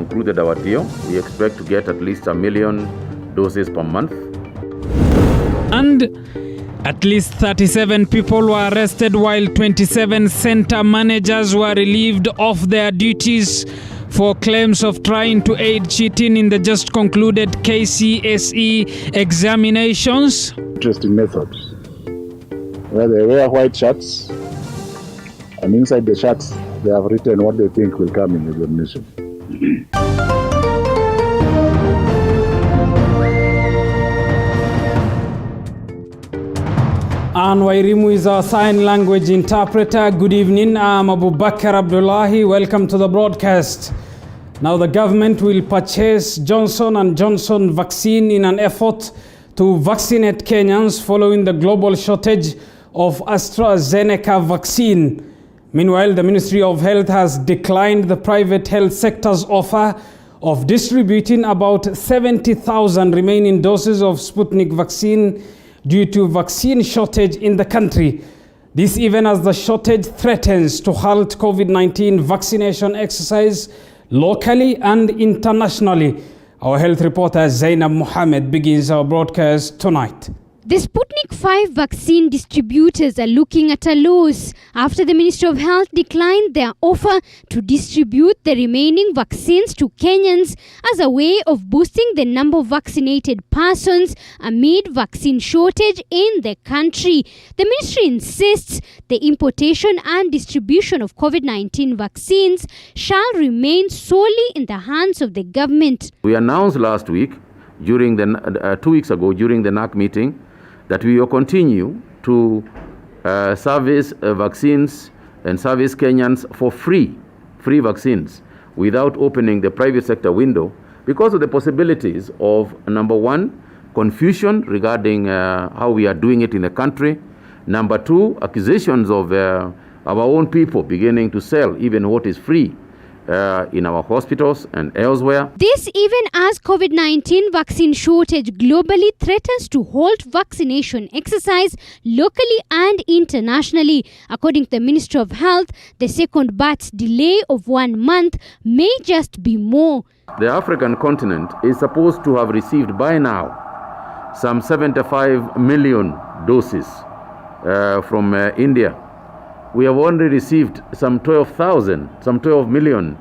concluded our deal. We expect to get at least 1 million doses per month. And at least 37 people were arrested while 27 center managers were relieved of their duties for claims of trying to aid cheating in the just concluded KCSE examinations. Interesting methods where they wear white shirts and inside the shirts they have written what they think will come in the examination. And Wairimu is our sign language interpreter. Good evening, I'm Abu Bakr Abdullahi. Welcome to the broadcast. Now the government will purchase Johnson & Johnson vaccine in an effort to vaccinate Kenyans following the global shortage of AstraZeneca vaccine. Meanwhile, the Ministry of Health has declined the private health sector's offer of distributing about 70,000 remaining doses of Sputnik vaccine due to vaccine shortage in the country. This even as the shortage threatens to halt COVID-19 vaccination exercise locally and internationally. Our health reporter Zainab Mohammed begins our broadcast tonight. The Sputnik 5 vaccine distributors are looking at a loss after the Ministry of Health declined their offer to distribute the remaining vaccines to Kenyans as a way of boosting the number of vaccinated persons amid vaccine shortage in the country. The ministry insists the importation and distribution of COVID-19 vaccines shall remain solely in the hands of the government. We announced last week, during the 2 weeks ago, during the NAC meeting, that we will continue to service vaccines and service Kenyans for free vaccines without opening the private sector window because of the possibilities of, number one, confusion regarding how we are doing it in the country. Number two, accusations of our own people beginning to sell even what is free in our hospitals and elsewhere. This even as COVID-19 vaccine shortage globally threatens to halt vaccination exercise locally and internationally. According to the Ministry of Health, the second batch delay of 1 month may just be more. The African continent is supposed to have received by now some 75 million doses from India. We have only received some 12 million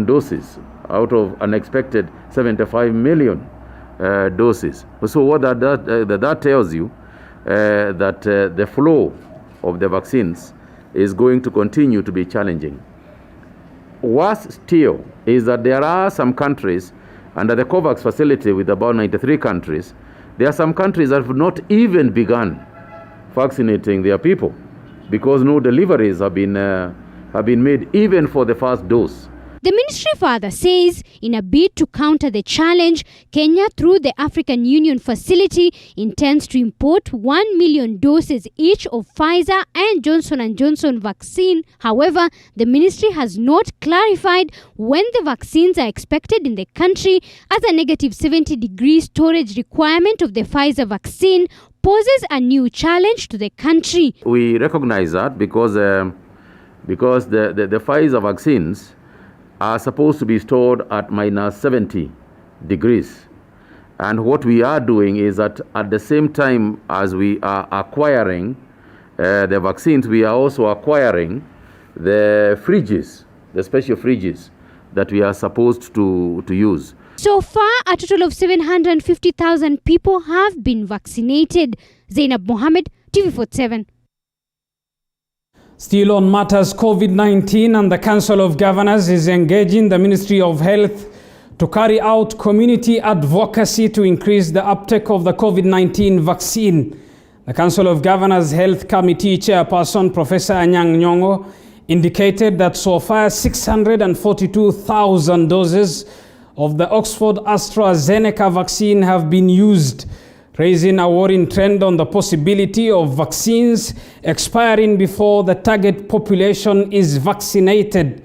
doses out of an expected 75 million doses. So what that tells you that the flow of the vaccines is going to continue to be challenging. Worse still is that there are some countries under the COVAX facility with about 93 countries, there are some countries that have not even begun vaccinating their people, because no deliveries have been made even for the first dose. The ministry further says in a bid to counter the challenge, Kenya through the African Union facility intends to import 1 million doses each of Pfizer and Johnson & Johnson vaccine. However, the ministry has not clarified when the vaccines are expected in the country, as a negative 70-degree storage requirement of the Pfizer vaccine poses a new challenge to the country. We recognize that because the Pfizer vaccines are supposed to be stored at minus 70 degrees. And what we are doing is that at the same time as we are acquiring the vaccines, we are also acquiring the fridges, the special fridges that we are supposed to use. So far, a total of 750,000 people have been vaccinated. Zainab Mohammed, TV47. Still on matters COVID-19, and the Council of Governors is engaging the Ministry of Health to carry out community advocacy to increase the uptake of the COVID-19 vaccine. The Council of Governors Health Committee Chairperson Professor Anyang' Nyong'o indicated that so far 642,000 doses of the Oxford AstraZeneca vaccine have been used, raising a worrying trend on the possibility of vaccines expiring before the target population is vaccinated.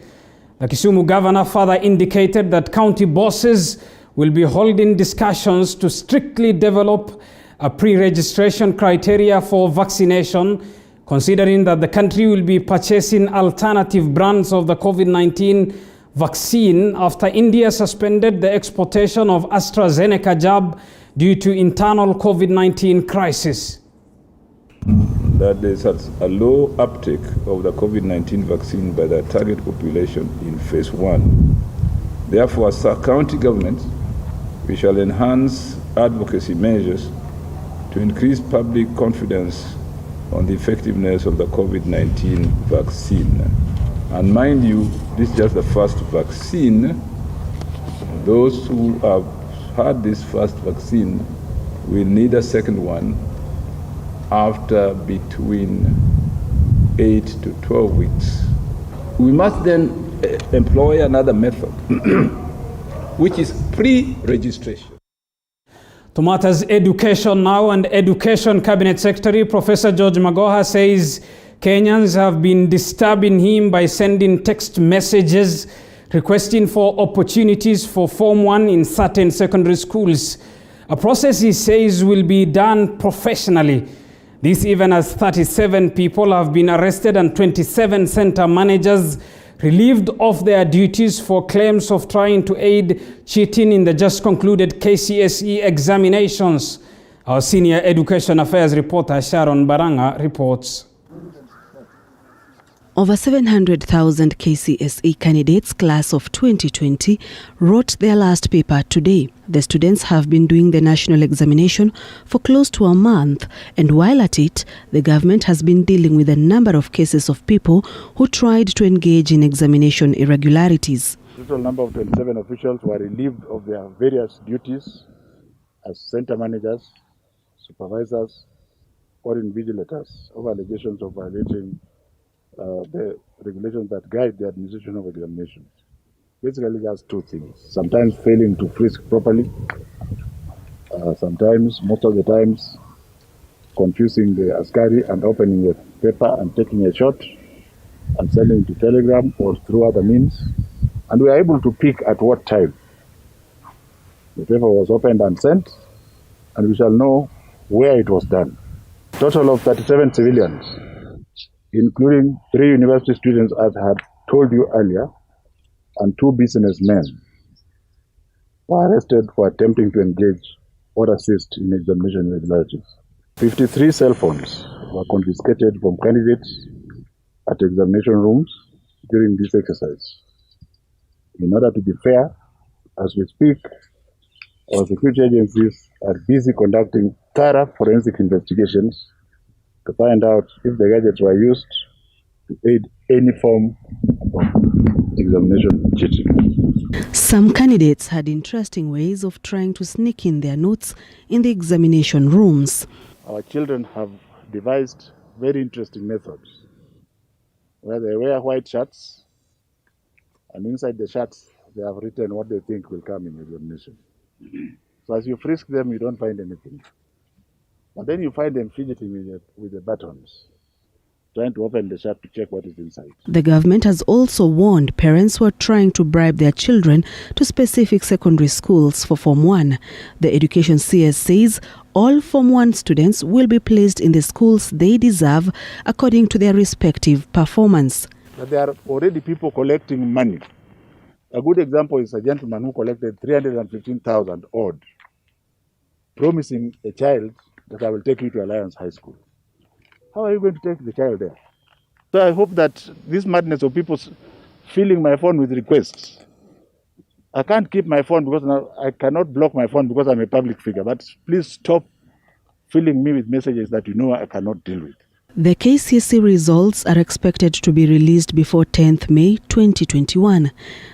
The Kisumu governor further indicated that county bosses will be holding discussions to strictly develop a pre-registration criteria for vaccination, considering that the country will be purchasing alternative brands of the COVID-19 vaccine after India suspended the exportation of AstraZeneca jab due to internal COVID-19 crisis. That there's a low uptake of the COVID-19 vaccine by the target population in phase 1. Therefore, as a county government, we shall enhance advocacy measures to increase public confidence on the effectiveness of the COVID-19 vaccine. And mind you, this is just the first vaccine. Those who have had this first vaccine will need a second one after between 8 to 12 weeks. We must then employ another method, which is pre-registration. To matters education now, and Education Cabinet Secretary Professor George Magoha says Kenyans have been disturbing him by sending text messages requesting for opportunities for Form 1 in certain secondary schools. A process he says will be done professionally. This even as 37 people have been arrested and 27 center managers relieved of their duties for claims of trying to aid cheating in the just concluded KCSE examinations. Our senior education affairs reporter Sharon Baranga reports. Over 700,000 KCSE candidates class of 2020 wrote their last paper today. The students have been doing the national examination for close to a month, and while at it, the government has been dealing with a number of cases of people who tried to engage in examination irregularities. The total number of 27 officials were relieved of their various duties as center managers, supervisors, or invigilators of allegations of violating the regulations that guide the administration of examinations. Basically, that's two things. Sometimes failing to frisk properly, sometimes, most of the times, confusing the askari and opening a paper and taking a shot and sending to telegram or through other means. And we are able to pick at what time the paper was opened and sent, and we shall know where it was done. Total of 37 civilians, including 3 university students, as I had told you earlier, and 2 businessmen, were arrested for attempting to engage or assist in examination irregularities. 53 cell phones were confiscated from candidates at examination rooms during this exercise. In order to be fair, as we speak, our security agencies are busy conducting thorough forensic investigations to find out if the gadgets were used to aid any form of examination cheating. Some candidates had interesting ways of trying to sneak in their notes in the examination rooms. Our children have devised very interesting methods where they wear white shirts, and inside the shirts they have written what they think will come in examination. So as you frisk them, you don't find anything. But then you find them fidgeting with the buttons, trying to open the shirt to check what is inside. The government has also warned parents who are trying to bribe their children to specific secondary schools for Form 1. The Education CS says all Form 1 students will be placed in the schools they deserve according to their respective performance. But there are already people collecting money. A good example is a gentleman who collected 315,000 odd, promising a child that I will take you to Alliance High School. How are you going to take the child there? So I hope that this madness of people filling my phone with requests, I can't keep my phone because now I cannot block my phone because I'm a public figure, but please stop filling me with messages that you know I cannot deal with. The KCSE results are expected to be released before 10th May 2021,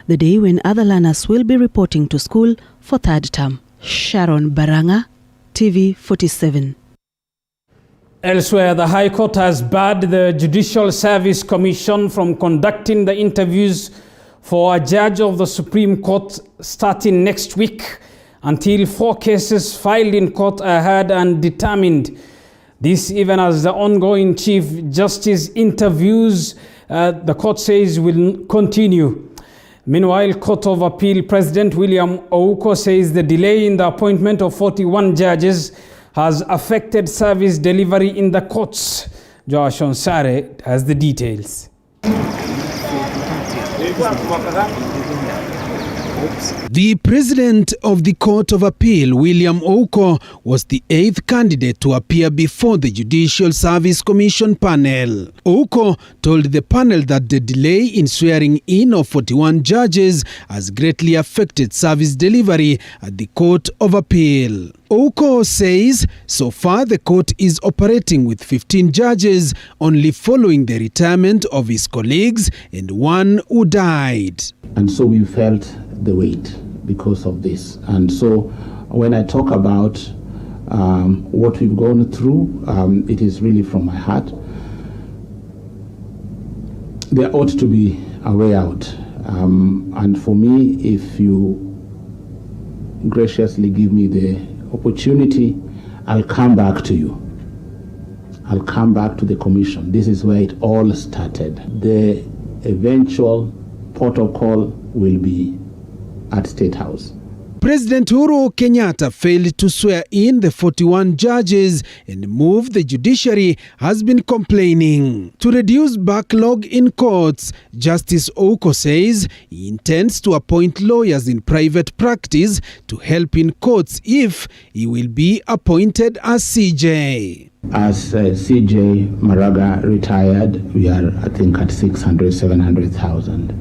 the day when other learners will be reporting to school for third term. Sharon Baranga, TV 47. Elsewhere, the High Court has barred the Judicial Service Commission from conducting the interviews for a judge of the Supreme Court starting next week until 4 cases filed in court are heard and determined. This even as the ongoing Chief Justice interviews, the court says, will continue. Meanwhile, Court of Appeal President William Ouko says the delay in the appointment of 41 judges has affected service delivery in the courts. Josh Onsare has the details. The president of the Court of Appeal, William Ouko, was the 8th candidate to appear before the Judicial Service Commission panel. Ouko told the panel that the delay in swearing in of 41 judges has greatly affected service delivery at the Court of Appeal. Ouko says so far the court is operating with 15 judges, only following the retirement of his colleagues and one who died. And so we felt the weight because of this. And so when I talk about what we've gone through, it is really from my heart. There ought to be a way out. And for me, if you graciously give me the opportunity, I'll come back to you. I'll come back to the commission. This is where it all started. The eventual protocol will be at State House. President Uhuru Kenyatta failed to swear in the 41 judges and move the judiciary has been complaining. To reduce backlog in courts, Justice Ouko says he intends to appoint lawyers in private practice to help in courts if he will be appointed as CJ. As CJ Maraga retired, we are, I think, at 700,000.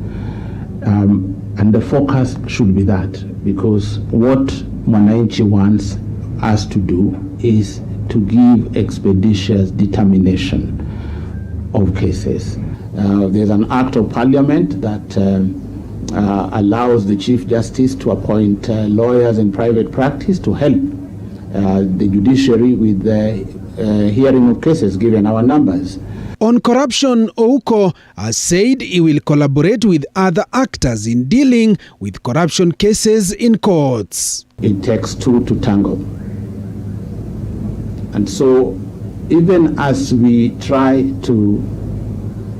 And the focus should be that, because what Mwananchi wants us to do is to give expeditious determination of cases. There's an act of parliament that allows the Chief Justice to appoint lawyers in private practice to help the judiciary with the hearing of cases, given our numbers. On corruption, Ouko has said he will collaborate with other actors in dealing with corruption cases in courts. It takes two to tango. And so, even as we try to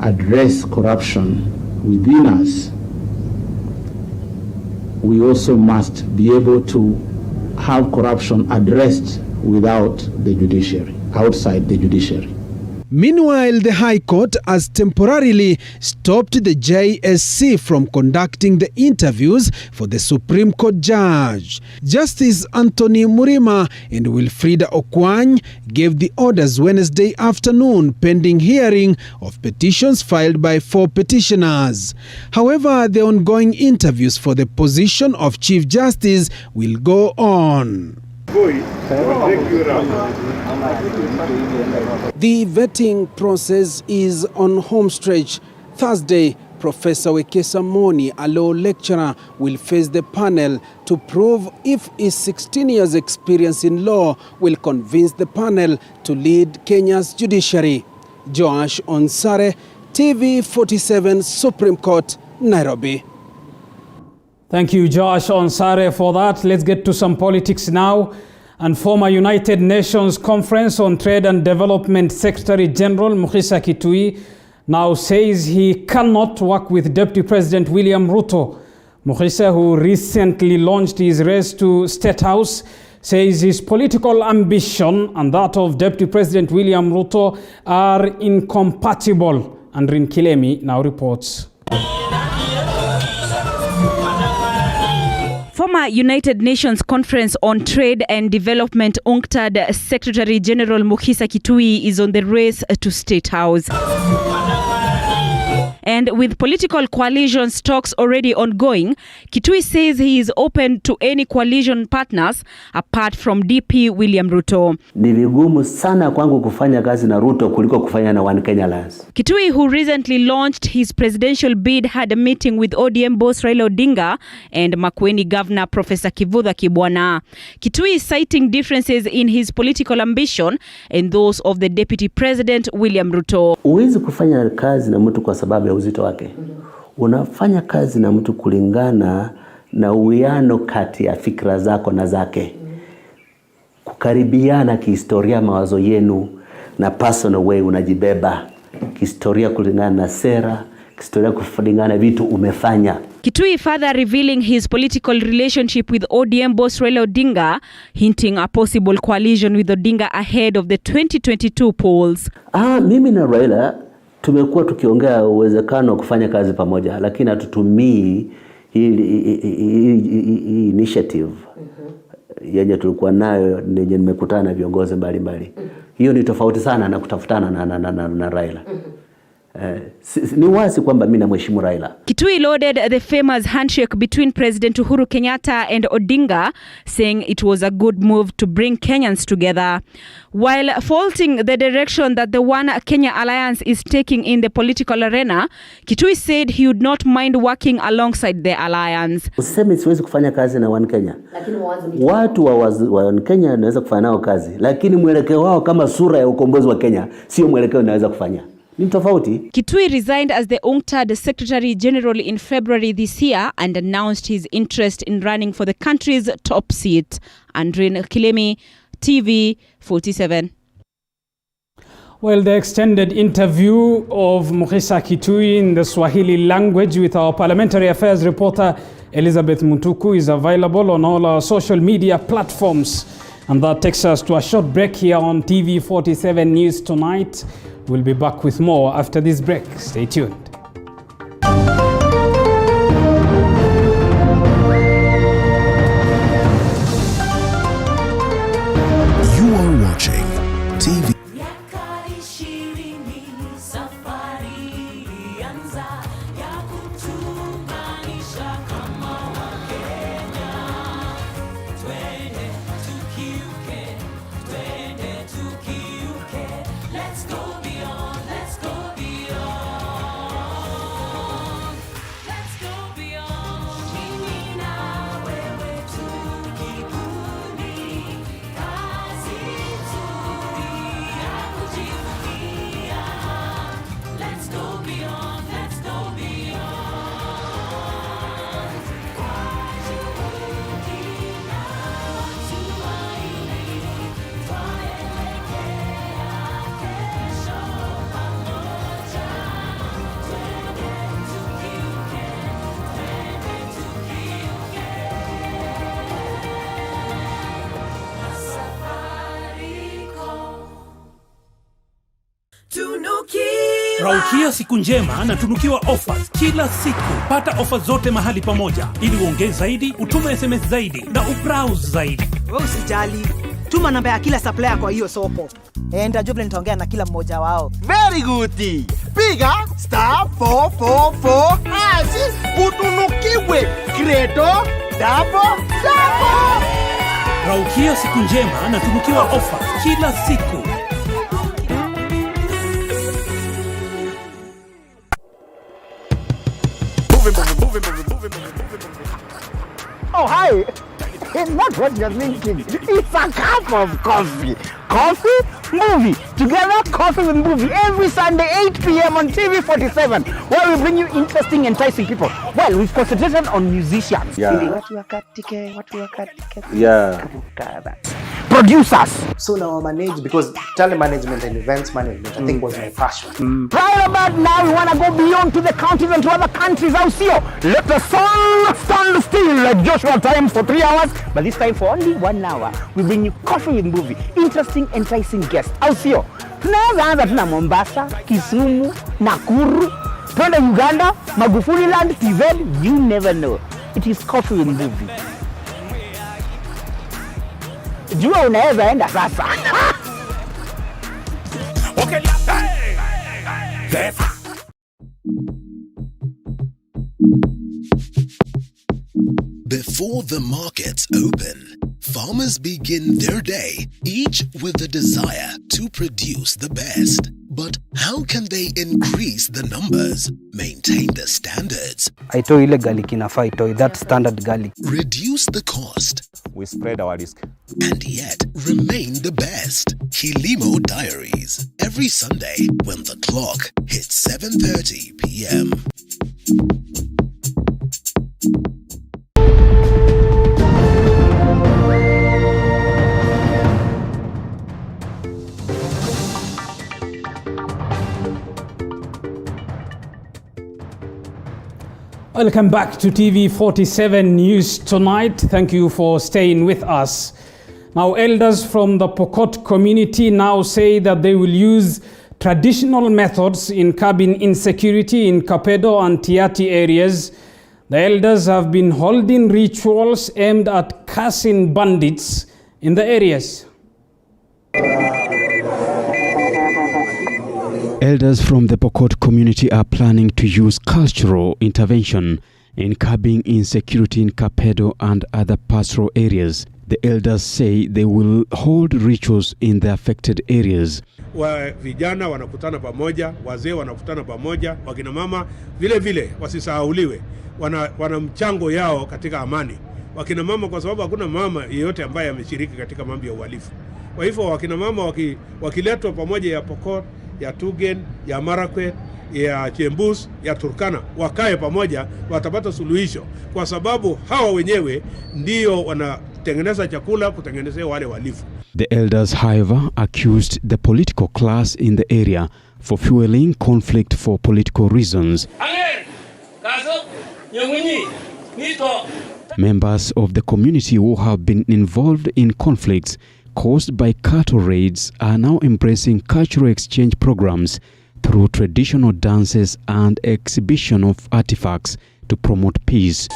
address corruption within us, we also must be able to have corruption addressed without the judiciary, outside the judiciary. Meanwhile, the High Court has temporarily stopped the JSC from conducting the interviews for the Supreme Court judge. Justice Anthony Murima and Wilfrida Okwany gave the orders Wednesday afternoon pending hearing of petitions filed by 4 petitioners. However, the ongoing interviews for the position of Chief Justice will go on. The vetting process is on home stretch. Thursday, Professor Wekesa Moni, a law lecturer, will face the panel to prove if his 16 years experience in law will convince the panel to lead Kenya's judiciary. Joash Onsare, TV47, Supreme Court, Nairobi. Thank you, Josh Onsare, for that. Let's get to some politics now. And former United Nations Conference on Trade and Development Secretary General Mokhisa Kitui now says he cannot work with Deputy President William Ruto. Mokhisa, who recently launched his race to State House, says his political ambition and that of Deputy President William Ruto are incompatible. And Rinkilemi now reports. Former United Nations Conference on Trade and Development UNCTAD Secretary General Mokhisa Kitui is on the race to State House. And with political coalition talks already ongoing, Kitui says he is open to any coalition partners apart from DP William Ruto. Ni vigumu sana kwangu kufanya kazi na Ruto kuliko kufanya na One Kenya Alliance. Kitui, who recently launched his presidential bid, had a meeting with ODM boss Raila Odinga and Makueni Governor Professor Kivutha Kibwana. Kitui is citing differences in his political ambition and those of the Deputy President William Ruto. Uwezi kufanya kazi na mtu kwa sababu ya uzito wake. Unafanya kazi na mtu kulingana na uwiano kati ya fikra zako na zake. Kukaribiana kihistoria, mawazo yenu na personal way unajibeba. Kihistoria kulingana na sera, kihistoria kulingana na vitu umefanya. Kitui further revealing his political relationship with ODM boss Raila Odinga, hinting a possible coalition with Odinga ahead of the 2022 polls. Mimi na Raila tumekuwa tukiongea uwezekano wa kufanya kazi pamoja, lakini hatutumii hii initiative yenye tulikuwa nayo nije nimekutana na viongozi mbalimbali. Hiyo ni tofauti sana na kutafutana na Raila. Ni wazi kwamba mimi namheshimu Raila. Kitui lauded the famous handshake between President Uhuru Kenyatta and Odinga, saying it was a good move to bring Kenyans together. While faulting the direction that the One Kenya Alliance is taking in the political arena, Kitui said he would not mind working alongside the alliance. Usiseme siwezi kufanya kazi na One Kenya. Watu wa One Kenya wanaweza kufanya nao kazi, lakini mwelekeo wao kama sura ya ukombozi wa Kenya sio mwelekeo naweza kufanya. Kitui resigned as the UNCTAD Secretary General in February this year and announced his interest in running for the country's top seat. Andrin Kilemi, TV 47. Well, the extended interview of Mukisa Kitui in the Swahili language with our parliamentary affairs reporter Elizabeth Mutuku is available on all our social media platforms. And that takes us to a short break here on TV 47 News Tonight. We'll be back with more after this break. Stay tuned. You are watching TV. Raukia siku njema na tunukiwa offers kila siku. Pata offers zote mahali pamoja ili uongeze zaidi, utume SMS zaidi na ubrowse zaidi. Wewe usijali. Tuma namba ya kila supplier kwa hiyo soko. Ndio nitaongea na kila mmoja wao. Very good. Piga *444 utunukiwe Credo double. Raukia siku njema na tunukiwa offers kila siku. Oh, hi. It's not what you're thinking. It's a cup of coffee. Coffee, movie. Together, coffee with movie. Every Sunday, 8 p.m. on TV 47, where we bring you interesting, enticing people. Well, we've concentrated on musicians. Yeah. Yeah. Producers. So now I manage, because telemanagement and events management, I think was my passion. Right about now, we want to go beyond to the counties and to other countries. Out here, let the sun stand still like Joshua time for 3 hours, but this time for only 1 hour. We bring you coffee with movie, interesting, enticing guests. Out here, tunaweza anza tuna Mombasa, Kisumu, Nakuru, twende Uganda, Magufuli Land, TZ, you never know. It is coffee with movie. Jua unaweza enda sasa. Okay. Before the markets open, farmers begin their day, each with the desire to produce the best. But how can they increase the numbers, maintain the standards, Aito ile garlic inafaa itoe, that standard garlic, reduce the cost, we spread our risk, and yet remain the best? Kilimo Diaries, every Sunday when the clock hits 7:30 p.m. Welcome back to TV 47 News Tonight. Thank you for staying with us. Now, elders from the Pokot community now say that they will use traditional methods in curbing insecurity in Kapedo and Tiati areas. The elders have been holding rituals aimed at cursing bandits in the areas. Elders from the Pokot community are planning to use cultural intervention in curbing insecurity in Kapedo and other pastoral areas. The elders say they will hold rituals in the affected areas. Vijana wanakutana pamoja, wazee wanakutana pamoja, wakina mama vile vile wasisahauliwe. Wana mchango yao katika amani. Wakina mama, kwa sababu hakuna mama yeyote ambaye ameshiriki katika mambo ya uhalifu. Kwa hivyo wakina mama wakiletwa pamoja, ya Pokot, ya Tugen, ya Marakwet, ya Chembus, ya Turkana, wakae pamoja, watapata suluhisho, kwa sababu hawa wenyewe ndio wanatengeneza chakula kutengenezea wale wahalifu. The elders, however, accused the political class in the area for fueling conflict for political reasons. Members of the community who have been involved in conflicts caused by cattle raids are now embracing cultural exchange programs through traditional dances and exhibition of artifacts to promote peace.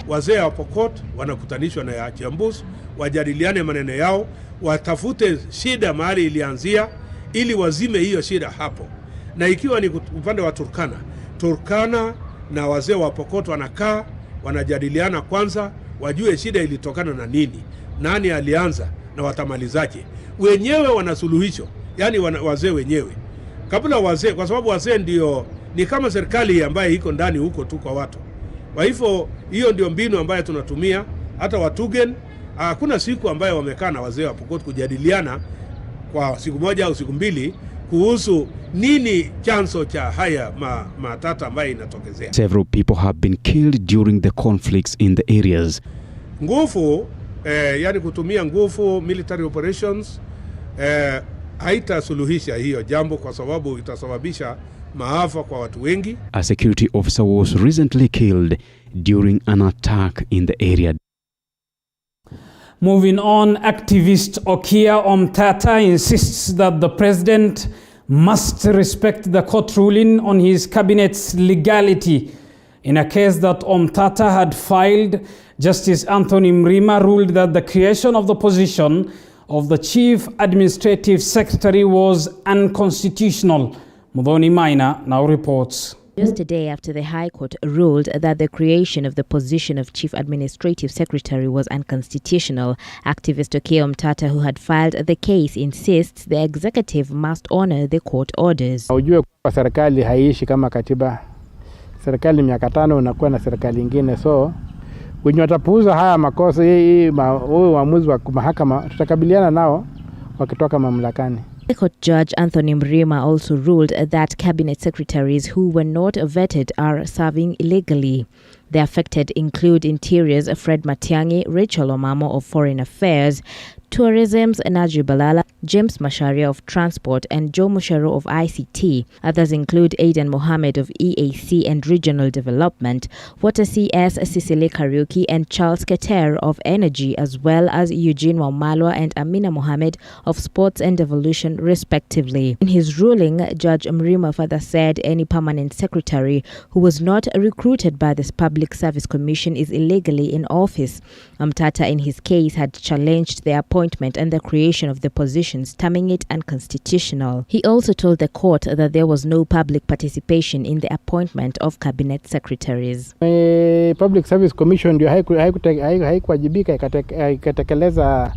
Wazee wa Pokot wanakutanishwa na ya Chembus, wajadiliane maneno yao, watafute shida mahali ilianzia ili wazime hiyo shida hapo. Na ikiwa ni upande wa Turkana na wazee wa Pokot wanakaa, wanajadiliana kwanza, wajue shida ilitokana na nini, nani alianza na watamalizaje. Wenyewe wanasuluhisho, yani wazee wenyewe. Kabla wazee, kwa sababu wazee ndio ni kama serikali ambaye iko ndani huko tu kwa watu. Kwa hivyo hiyo ndio mbinu ambayo tunatumia. Hata Watugen hakuna siku ambayo wamekaa na wazee wa Pokot kujadiliana kwa siku moja au siku mbili kuhusu nini chanzo cha haya matata ambayo inatokezea. Several people have been killed during the conflicts in the areas. Nguvu, yani kutumia nguvu, military operations, haitasuluhisha hiyo jambo, kwa sababu itasababisha maafa kwa watu wengi. A security officer was recently killed during an attack in the area. Moving on, activist Okiya Omotata insists that the president must respect the court ruling on his cabinet's legality. In a case that Omotata had filed, Justice Anthony Mrima ruled that the creation of the position of the Chief Administrative Secretary was unconstitutional. Mudhoni Maina now reports. Just a day after the High Court ruled that the creation of the position of Chief Administrative Secretary was unconstitutional, activist Okiya Omotata, who had filed the case, insists the executive must honor the court orders. Ujue kwa serikali haiishi kama katiba. Serikali miaka 5 unakuwa na serikali nyingine, so wenye watapuuza haya makosa uamuzi wa mahakama tutakabiliana nao wakitoka mamlakani. The court judge Anthony Mrima also ruled that cabinet secretaries who were not vetted are serving illegally. The affected include Interior's Fred Matiang'i, Rachel Omamo of Foreign Affairs, Tourism's Najib Balala, James Macharia of Transport, and Joe Musharo of ICT. Others include Aidan Mohammed of EAC and Regional Development, Water CS Cicely Kariuki, and Charles Keter of Energy, as well as Eugene Wamalwa and Amina Mohammed of Sports and Evolution, respectively. In his ruling, Judge Mrima further said any permanent secretary who was not recruited by the Public Service Commission is illegally in office. Omotata, in his case, had challenged the appointment and the creation of the positions, terming it unconstitutional. He also told the court that there was no public participation in the appointment of cabinet secretaries. Public Service Commission ndio haikuwajibika ikatekeleza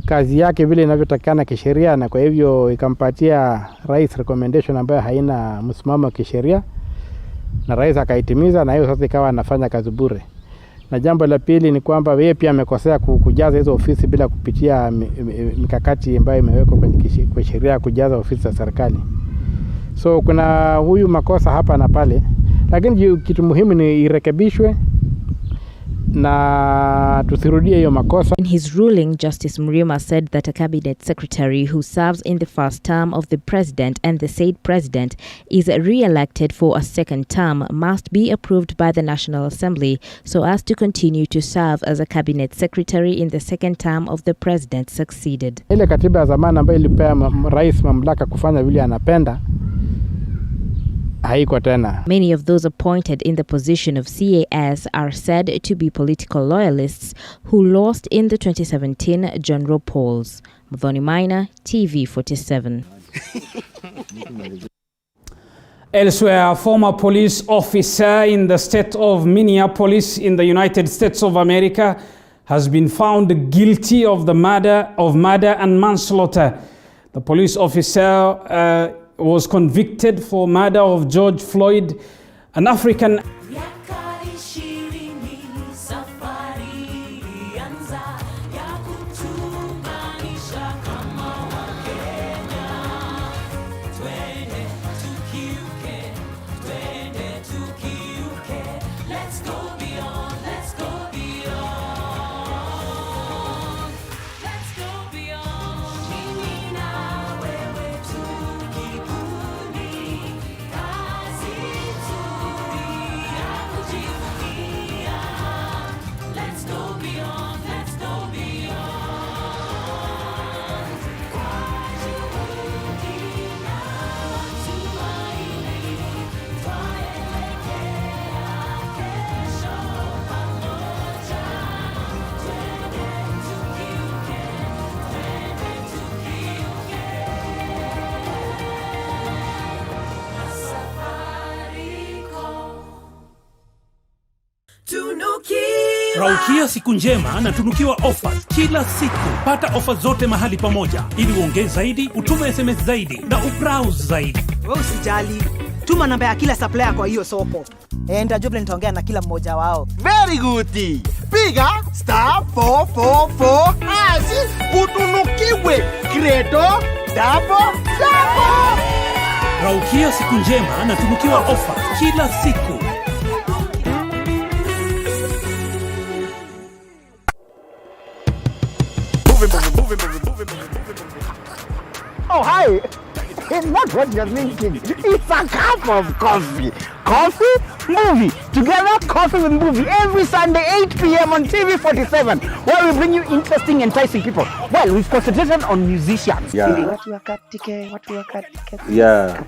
kazi yake vile inavyotakana kisheria, na kwa hivyo ikampatia rais recommendation ambayo haina msimamo kisheria, na rais akaitimiza, na hiyo sasa ikawa anafanya kazi bure. Na jambo la pili ni kwamba yeye pia amekosea kujaza hizo ofisi bila kupitia mikakati ambayo imewekwa kwenye sheria ya kujaza ofisi za serikali. So kuna huyu makosa hapa na pale, lakini kitu muhimu ni irekebishwe na tusirudie hiyo makosa. In his ruling, Justice Mrima said that a cabinet secretary who serves in the first term of the president and the said president is re-elected for a second term must be approved by the National Assembly so as to continue to serve as a cabinet secretary in the second term of the president succeeded. Ile katiba ya zamani ambayo ilipea rais mamlaka kufanya vile anapenda, iliweka hiyo mamlaka, na rais akaheshimu hiyo mamlaka. So kuna huyu makosa hapa na pale, lakini kitu muhimu ni irekebishwe na tusirudie hiyo makosa. In his ruling, Justice Mrima said that a cabinet secretary who serves in the first term of the president and the said president is re-elected for a second term must be approved by the National Assembly so as to continue to serve as a cabinet secretary in the second term of the president succeeded. haiko tena. Many of those appointed in the position of CAS are said to be political loyalists who lost in the 2017 general polls. Mudhoni Maina, TV47. Elsewhere, a former police officer in the state of Minneapolis in the United States of America has been found guilty of the murder and manslaughter. The police officer was convicted for murder of George Floyd, an African. Raukia siku njema na tunukiwa offers kila siku. Pata offers zote mahali pamoja ili uongeze zaidi, utume SMS zaidi na ubrowse zaidi. Wewe usijali. Tuma namba ya kila supplier kwa hiyo soko. Jovile nitaongea na kila mmoja wao. Very good. Piga *444 hash utunukiwe Credo double. Raukia siku njema na tunukiwa offers kila siku. Oh, hi. It's not what you're thinking. It's a cup of coffee. Coffee, movie. Together, coffee with movie. Every Sunday, 8 p.m. on TV47, where we bring you interesting, enticing people. Well, we've concentrated on musicians. Yeah. Yeah.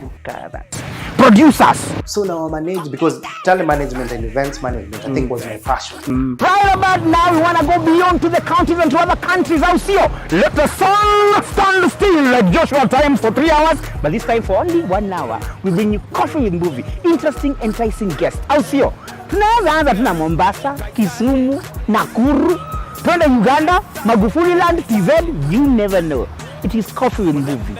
Producers. So now I manage because telemanagement and events management, I think was my passion. Right about now, we want to go beyond to the counties and to other countries. Out here, let the sun stand still like Joshua times for 3 hours, but this time for only 1 hour. We bring you coffee with movie, interesting, enticing guests. Out here, tunaweza anza tuna Mombasa, Kisumu, Nakuru, twende Uganda, Magufuli Land, TZ, you never know. It is coffee with movie.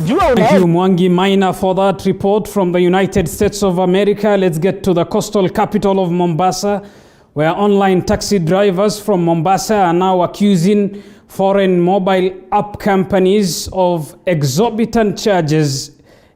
Thank you, Mwangi Maina, for that report from the United States of America. Let's get to the coastal capital of Mombasa, where online taxi drivers from Mombasa are now accusing foreign mobile app companies of exorbitant charges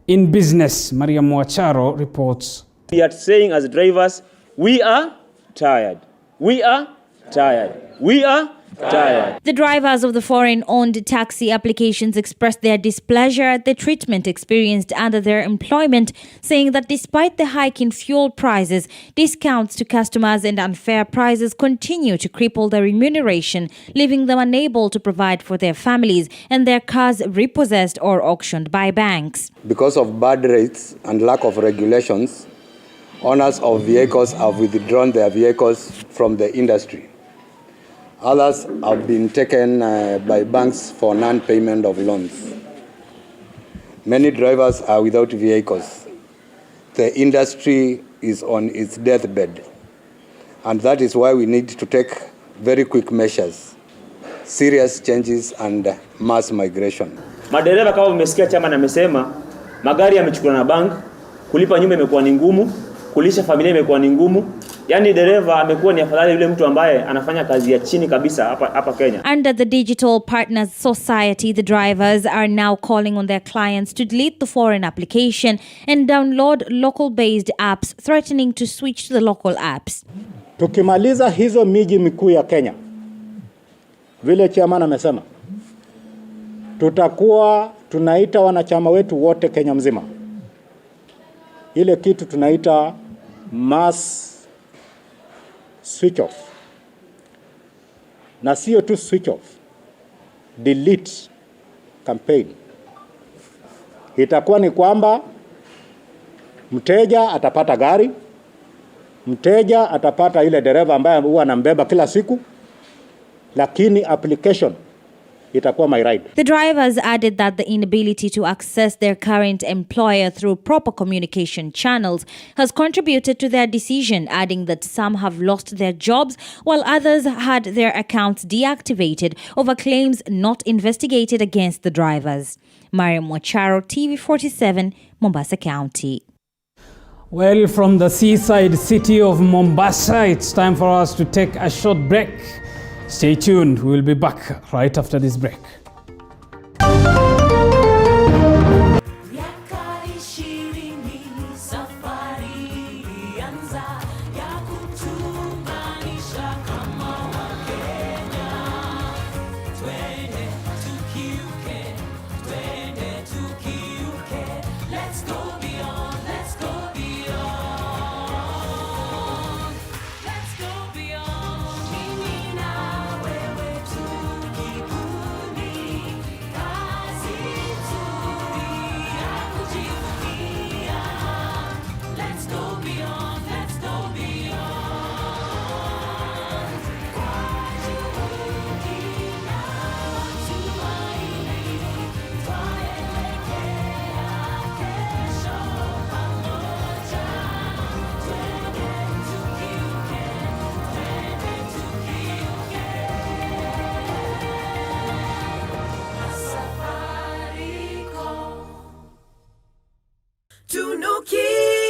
in business. Maria Mwacharo reports. We are saying as drivers, we are tired. We are tired. We are tired. The drivers of the foreign-owned taxi applications expressed their displeasure at the treatment experienced under their employment, saying that despite the hike in fuel prices, discounts to customers and unfair prices continue to cripple their remuneration, leaving them unable to provide for their families and their cars repossessed or auctioned by banks. Because of bad rates and lack of regulations, owners of vehicles have withdrawn their vehicles from the industry. Others have been taken by banks for non-payment of loans. Many drivers are without vehicles. The industry is on its deathbed. And that is why we need to take very quick measures, serious changes and mass migration. Madereva kama umesikia chama na amesema, magari yamechukuliwa na bank, kulipa nyumba imekuwa ni ngumu, kulisha familia imekuwa ni ngumu. Yani dereva amekuwa ni afadhali yule mtu ambaye anafanya kazi ya chini kabisa hapa Kenya. Under the Digital Partners Society, the drivers are now calling on their clients to delete the foreign application and download local-based apps, threatening to switch to the local apps. Tukimaliza hizo miji mikuu ya Kenya, vile chairman amesema, tutakuwa tunaita wanachama wetu wote Kenya mzima. Ile kitu tunaita mass switch off. Na sio tu switch off, delete campaign. itakuwa ni kwamba mteja atapata gari, mteja atapata ile dereva ambaye huwa anambeba kila siku, lakini application itakuwa my ride. The drivers added that the inability to access their current employer through proper communication channels has contributed to their decision, adding that some have lost their jobs while others had their accounts deactivated over claims not investigated against the drivers. Mariam Wacharo, TV47, Mombasa County. Well, from the seaside city of Mombasa, it's time for us to take a short break. Stay tuned. We will be back right after this break.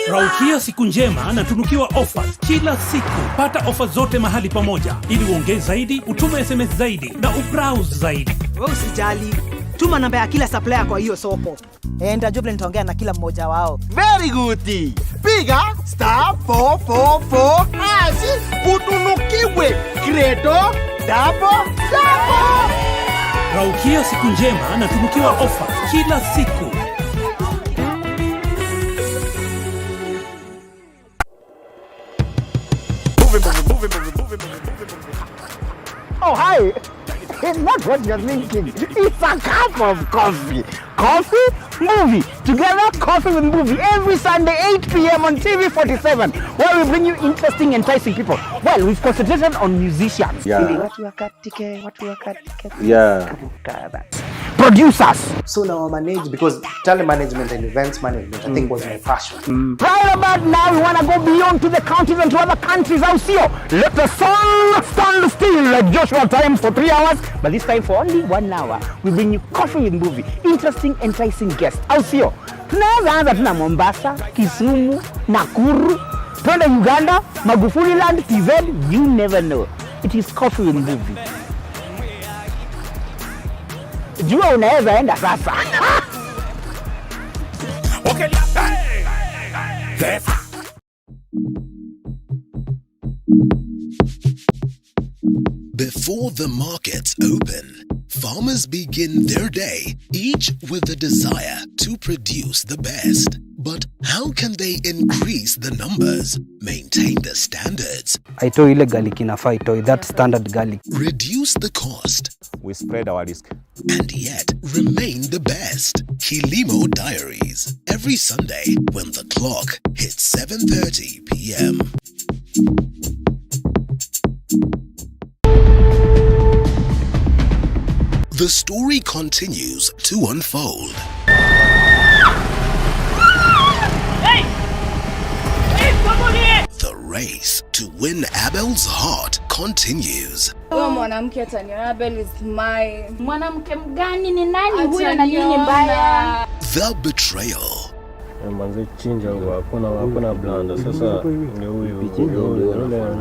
Raukia siku njema na tunukiwa offers kila siku. Pata offers zote mahali pamoja ili uongee zaidi, utume SMS zaidi na ubrowse zaidi. Wewe usijali. Tuma namba ya kila supplier kwa hiyo soko. Nitajua nitaongea na kila mmoja wao. Very good. Piga *444 utunukiwe credo double. Raukia siku njema na tunukiwa offers kila siku. Oh, hi. It's not what you're thinking. It's a cup of coffee. Coffee, movie. Together, coffee with movie. Every Sunday, 8 p.m. on TV47, where we bring you interesting, enticing people. Well, we've concentrated on musicians. Yeah. Yeah. Producers. So now I manage, because telemanagement and events management, I think was my passion. Right about now, we want to go beyond to the counties and to other countries. Out here, let the sun stand still like Joshua time for 3 hours, but this time for only 1 hour. We bring you coffee with movie, interesting, enticing guests. Out here, tunaweza anza tuna Mombasa, Kisumu, Nakuru, twende Uganda, Magufuli Land, TZ, you never know. It is coffee with movie. Jua unaweza enda sasa. Okay. Before the markets open, farmers begin their day, each with the desire to produce the best. But how can they increase the numbers, maintain the standards, Aitoi ile garlic inafaa itoi, that standard garlic. reduce the cost, we spread our risk, and yet remain the best? Kilimo Diaries, every Sunday when the clock hits 7:30 p.m. The story continues to unfold. The race to win Abel's heart continues. Huyo mwanamke ataniona. Abel is my mwanamke mgani? Ni nani huyo na nini mbaya? The betrayal. manze chinja huwa hakuna blanda sasa ni huyu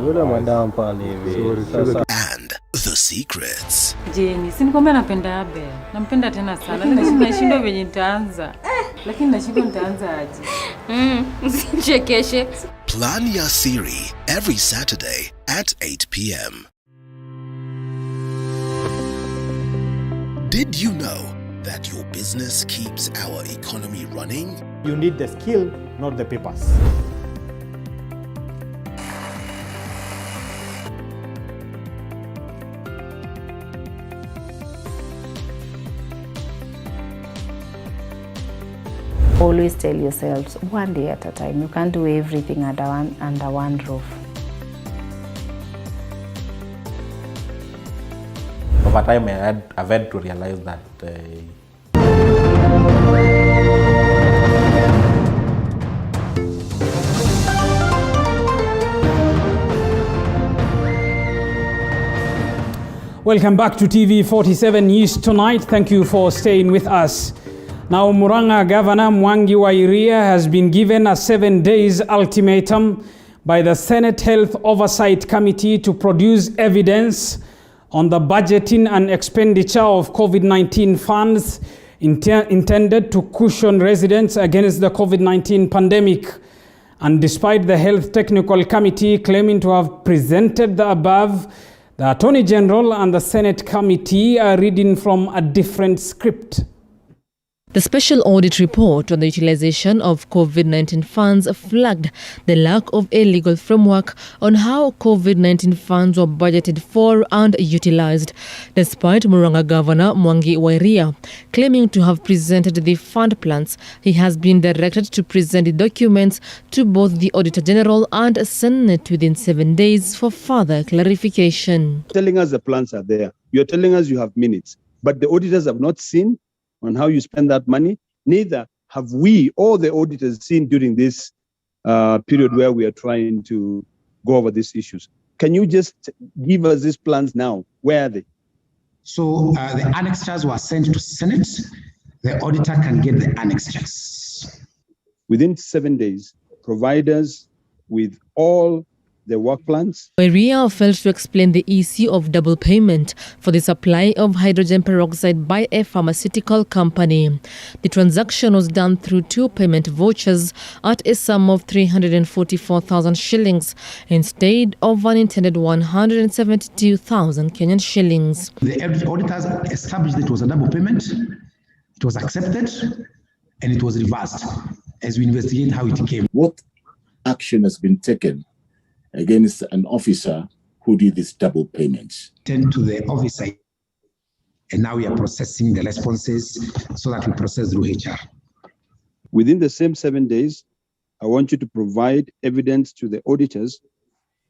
yule madam pale hivi sasa. And the secrets. Jenny, si nikwambia napenda Abel. Nampenda tena sana. Nashindwa venye nitaanza. Lakini nashindwa nitaanza aje. Usichekeshe. Plan ya siri every Saturday at 8 p.m. Did you know that your business keeps our economy running? You need the skill, not the papers. Always tell yourselves, one day at a time. You can't do everything under one roof. Over time, I've had to realize that Welcome back to TV 47 News Tonight. Thank you for staying with us. Now, Murang'a Governor Mwangi wa Iria has been given a 7 days ultimatum by the Senate Health Oversight Committee to produce evidence on the budgeting and expenditure of COVID-19 funds intended to cushion residents against the COVID-19 pandemic. And despite the Health Technical Committee claiming to have presented the above, the Attorney General and the Senate Committee are reading from a different script. The special audit report on the utilization of COVID-19 funds flagged the lack of a legal framework on how COVID-19 funds were budgeted for and utilized, despite Murang'a Governor Mwangi wa Iria claiming to have presented the fund plans. He has been directed to present the documents to both the Auditor General and Senate within 7 days for further clarification. Telling us the plans are there. You're telling us you have minutes, but the auditors have not seen on how you spend that money. Neither have we, all the auditors, seen during this period where we are trying to go over these issues. Can you just give us these plans now? Where are they? So the annexures were sent to Senate. The auditor can get the annexures. Within 7 days, provide us with all the work plans. Iria failed to explain the issue of double payment for the supply of hydrogen peroxide by a pharmaceutical company. The transaction was done through 2 payment vouchers at a sum of 344,000 shillings instead of an intended 172,000 Kenyan shillings. The auditors established that it was a double payment. It was accepted and it was reversed as we investigate how it came. What action has been taken against an officer who did this double payments? Tend to the officer, and now we are processing the responses so that we process through HR. Within the same 7 days, I want you to provide evidence to the auditors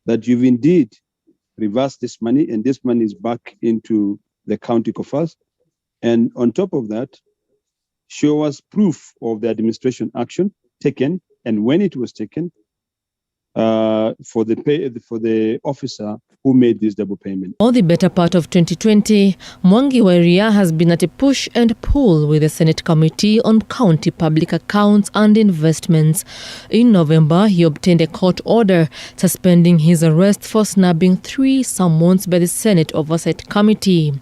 that you've indeed reversed this money and this money is back into the county coffers. And on top of that, show us proof of the administration action taken and when it was taken, for the officer who made this double payment. For the better part of 2020, Mwangi wa Iria has been at a push and pull with the Senate Committee on County Public Accounts and Investments. In November, he obtained a court order suspending his arrest for snubbing 3 summons by the Senate Oversight Committee.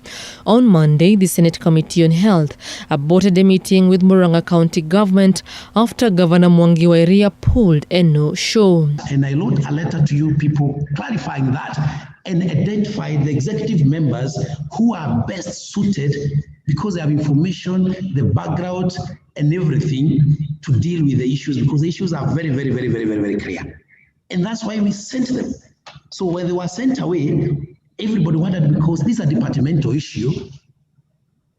On Monday, the Senate Committee on Health aborted a meeting with Murang'a County government after Governor Mwangi wa Iria pulled a no-show. And I wrote a letter to you people clarifying that and identify the executive members who are best suited because they have information, the background and everything to deal with the issues, because the issues are very, very, very, very, very, very clear. And that's why we sent them. So when they were sent away, everybody wondered, because this is a departmental issue.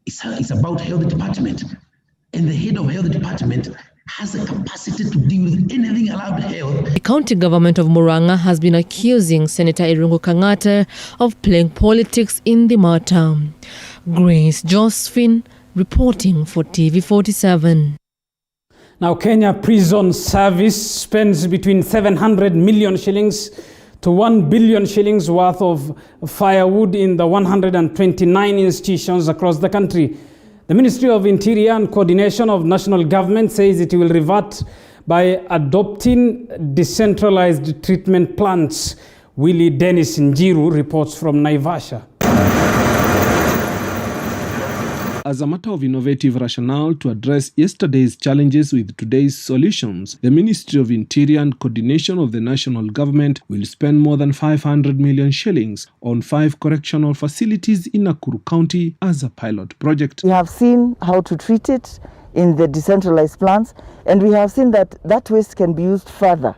It's about health department. And the head of health department has the capacity to deal with anything around health. The county government of Murang'a has been accusing Senator Irungu Kang'ata of playing politics in the matter. Grace Josephine reporting for TV 47. Now, Kenya Prison Service spends between 700 million shillings to 1 billion shillings worth of firewood in the 129 institutions across the country. The Ministry of Interior and Coordination of National Government says it will revert by adopting decentralized treatment plants. Willie Dennis Njiru reports from Naivasha. As a matter of innovative rationale to address yesterday's challenges with today's solutions, the Ministry of Interior and Coordination of the National Government will spend more than 500 million shillings on 5 correctional facilities in Nakuru County as a pilot project. We have seen how to treat it in the decentralized plants, and we have seen that that waste can be used further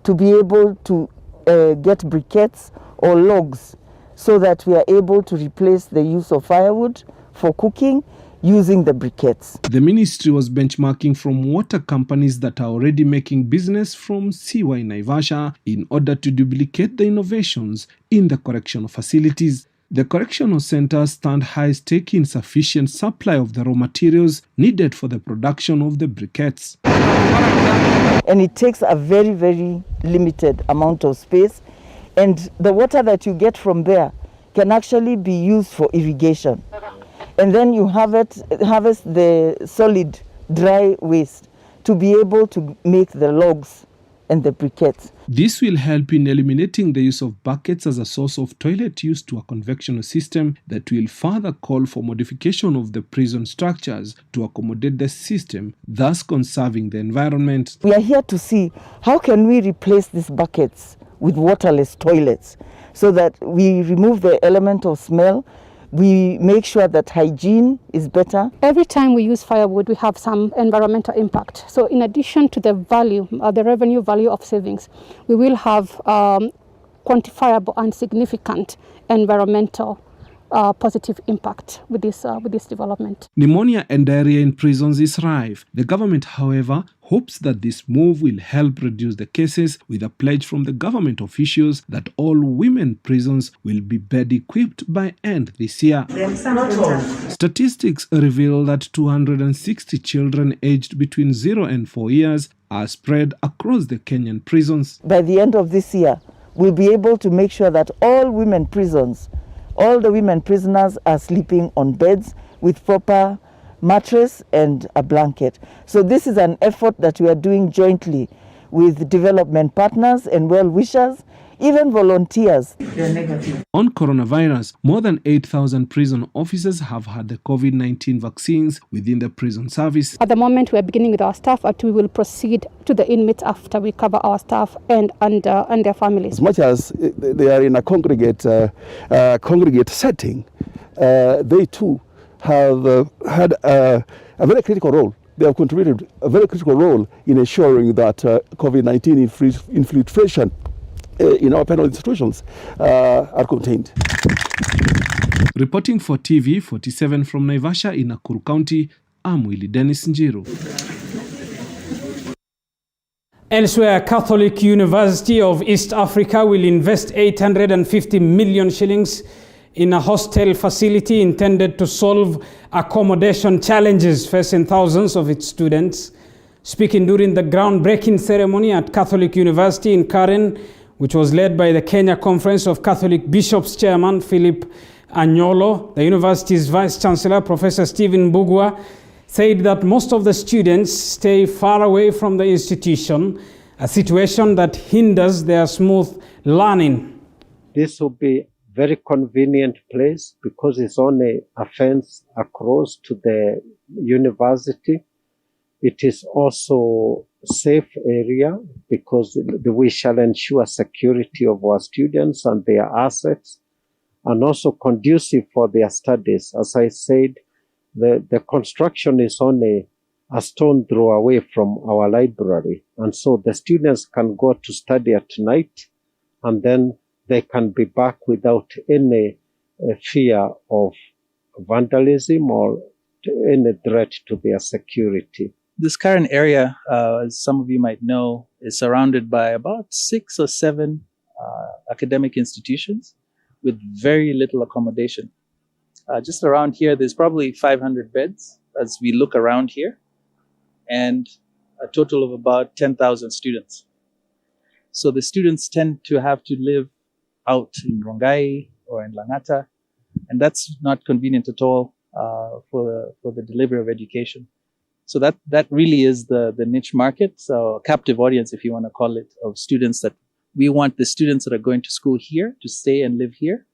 to be able to get briquettes or logs so that we are able to replace the use of firewood for cooking using the briquettes. The ministry was benchmarking from water companies that are already making business from Siwa in Naivasha in order to duplicate the innovations in the correctional facilities. The correctional centers stand high stake in sufficient supply of the raw materials needed for the production of the briquettes. And it takes a very, very limited amount of space. And the water that you get from there can actually be used for irrigation. And then you harvest the solid dry waste to be able to make the logs and the briquettes. This will help in eliminating the use of buckets as a source of toilet use to a convectional system that will further call for modification of the prison structures to accommodate the system, thus conserving the environment. We are here to see how can we replace these buckets with waterless toilets so that we remove the element of smell. We make sure that hygiene is better. Every time we use firewood, we have some environmental impact. So in addition to the value, the revenue value of savings, we will have quantifiable and significant environmental positive impact with this development. Pneumonia and diarrhea in prisons is rife. The government, however, hopes that this move will help reduce the cases, with a pledge from the government officials that all women prisons will be bed equipped by end this year. Statistics reveal that 260 children aged between 0 and 4 years are spread across the Kenyan prisons. By the end of this year, we'll be able to make sure that all women prisons, all the women prisoners are sleeping on beds with proper mattress and a blanket. So this is an effort that we are doing jointly with development partners and well-wishers, even volunteers. On coronavirus, more than 8,000 prison officers have had the COVID-19 vaccines within the prison service. At the moment, we are beginning with our staff, but we will proceed to the inmates after we cover our staff and their families. As much as they are in a congregate setting, they too have had a very critical role. They have contributed a very critical role in ensuring that COVID-19 infiltration in our penal institutions are contained. Reporting for TV 47 from Naivasha in Nakuru County, I'm Willie Dennis Njiru. Elsewhere, Catholic University of East Africa will invest 850 million shillings in a hostel facility intended to solve accommodation challenges facing thousands of its students. Speaking during the groundbreaking ceremony at Catholic University in Karen, which was led by the Kenya Conference of Catholic Bishops Chairman Philip Anyolo, the university's Vice-Chancellor, Professor Stephen Bugwa, said that most of the students stay far away from the institution, a situation that hinders their smooth learning. This will be very convenient place because it's only a fence across to the university. It is also a safe area because we shall ensure security of our students and their assets, and also conducive for their studies. As I said, the construction is only a stone throw away from our library, and so the students can go to study at night and then they can be back without any fear of vandalism or any threat to their security. This current area, as some of you might know, is surrounded by about 6 or 7 academic institutions with very little accommodation. Just around here, there's probably 500 beds as we look around here, and a total of about 10,000 students. So the students tend to have to live out in Rongai or in Langata, and that's not convenient at all for the delivery of education. So that really is the niche market, so a captive audience, if you want to call it, of students that we want the students that are going to school here to stay and live here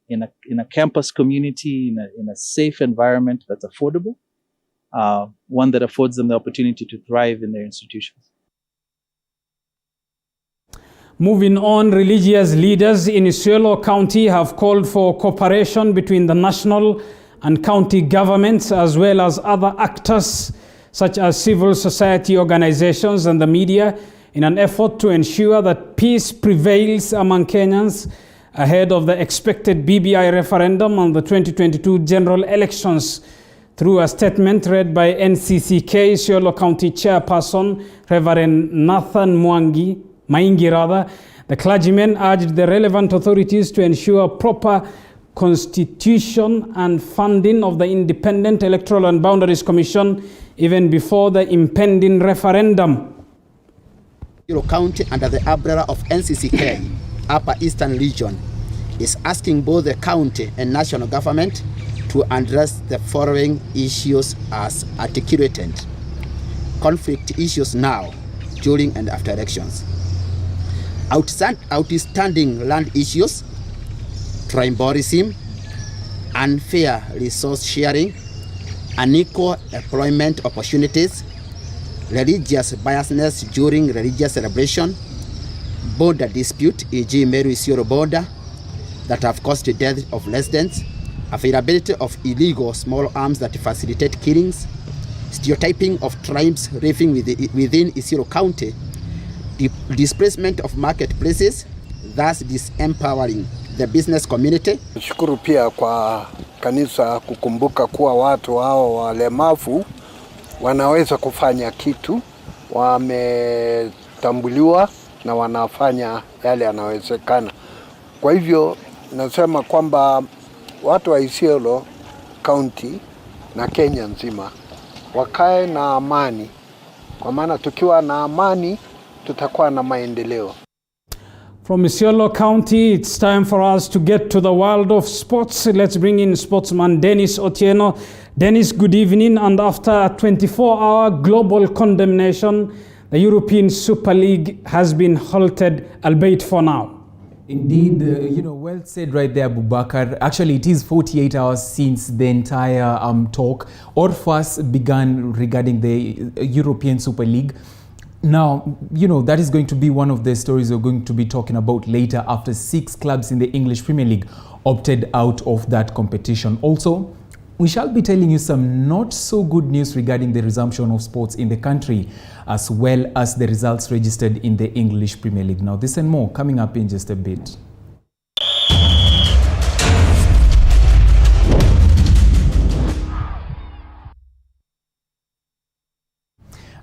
in a campus community, in a safe environment that's affordable, one that affords them the opportunity to thrive in their institutions. Moving on, religious leaders in Isiolo County have called for cooperation between the national and county governments as well as other actors such as civil society organizations and the media in an effort to ensure that peace prevails among Kenyans ahead of the expected BBI referendum on the 2022 general elections. Through a statement read by NCCK Isiolo County Chairperson Reverend Nathan Maingi, the clergyman urged the relevant authorities to ensure proper constitution and funding of the Independent Electoral and Boundaries Commission even before the impending referendum. Isiolo County, under the umbrella of NCCK, Upper Eastern Region, is asking both the county and national government to address the following issues as articulated. Conflict issues now, during and after elections. Outstanding land issues, tribalism, unfair resource sharing, unequal employment opportunities, religious biasness during religious celebration, border dispute, e.g. Meru-Isiolo border, that have caused the death of residents, availability of illegal small arms that facilitate killings, stereotyping of tribes living within Isiolo County, displacement of marketplaces, thus disempowering the business community. Shukuru pia kwa kanisa kukumbuka kuwa watu hao walemavu wanaweza kufanya kitu, wametambuliwa na wanafanya yale yanawezekana. Kwa hivyo nasema kwamba watu wa Isiolo County na Kenya nzima wakae na amani, kwa maana tukiwa na amani tutakuwa na maendeleo. From Isiolo County, it's time for us to get to the world of sports. Let's bring in sportsman Dennis Otieno. Dennis, good evening. And after a 24-hour global condemnation, the European Super League has been halted, albeit for now. Indeed, well said right there, Abubakar. Actually, it is 48 hours since the entire talk or fuss began regarding the European Super League. Now, that is going to be one of the stories we're going to be talking about later, after 6 clubs in the English Premier League opted out of that competition. Also, we shall be telling you some not so good news regarding the resumption of sports in the country, as well as the results registered in the English Premier League. Now, this and more coming up in just a bit.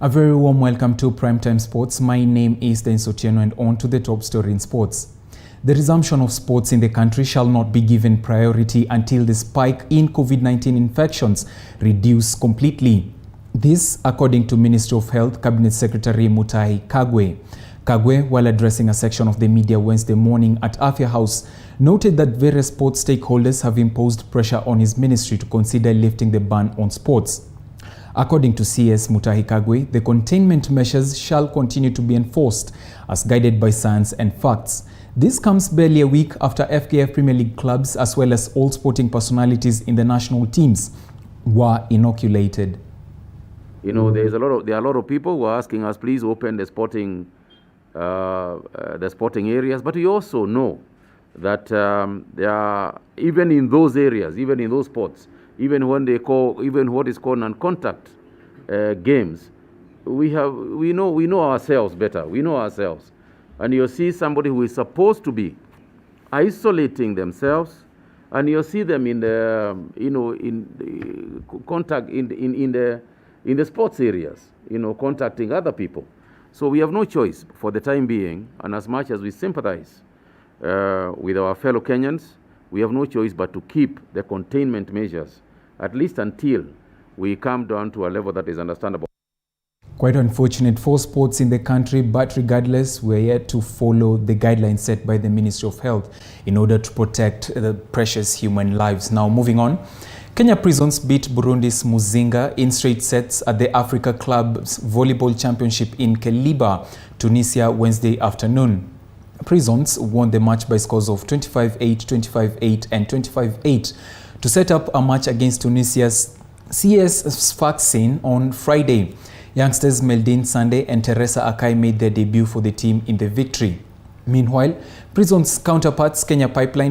A very warm welcome to Primetime Sports. My name is Dennis Otieno, and on to the top story in sports. The resumption of sports in the country shall not be given priority until the spike in COVID-19 infections reduce completely. This, according to Ministry of Health Cabinet Secretary Mutahi Kagwe. Kagwe, while addressing a section of the media Wednesday morning at Afya House, noted that various sports stakeholders have imposed pressure on his ministry to consider lifting the ban on sports. According to CS Mutahi Kagwe, the containment measures shall continue to be enforced as guided by science and facts. This comes barely a week after FKF Premier League clubs, as well as all sporting personalities in the national teams, were inoculated. There are a lot of people who are asking us, please open the sporting areas. But we also know that there are, even in those areas, even in those sports, even what is called non-contact games, we know ourselves better. We know ourselves. And you see somebody who is supposed to be isolating themselves, and you see them in the contact in the sports areas, contacting other people. So we have no choice for the time being, and as much as we sympathize with our fellow Kenyans, we have no choice but to keep the containment measures, at least until we come down to a level that is understandable. Quite unfortunate for sports in the country, but regardless, we're yet to follow the guidelines set by the Ministry of Health in order to protect the precious human lives. Now, moving on. Kenya Prisons beat Burundi's Muzinga in straight sets at the Africa Club's Volleyball Championship in Keliba, Tunisia, Wednesday afternoon. Prisons won the match by scores of 25-8, 25-8, and 25-8 to set up a match against Tunisia's CS Sfaxien on Friday. Youngsters Meldin Sande and Teresa Akai made their debut for the team in the victory. Meanwhile, Prisons counterparts Kenya Pipeline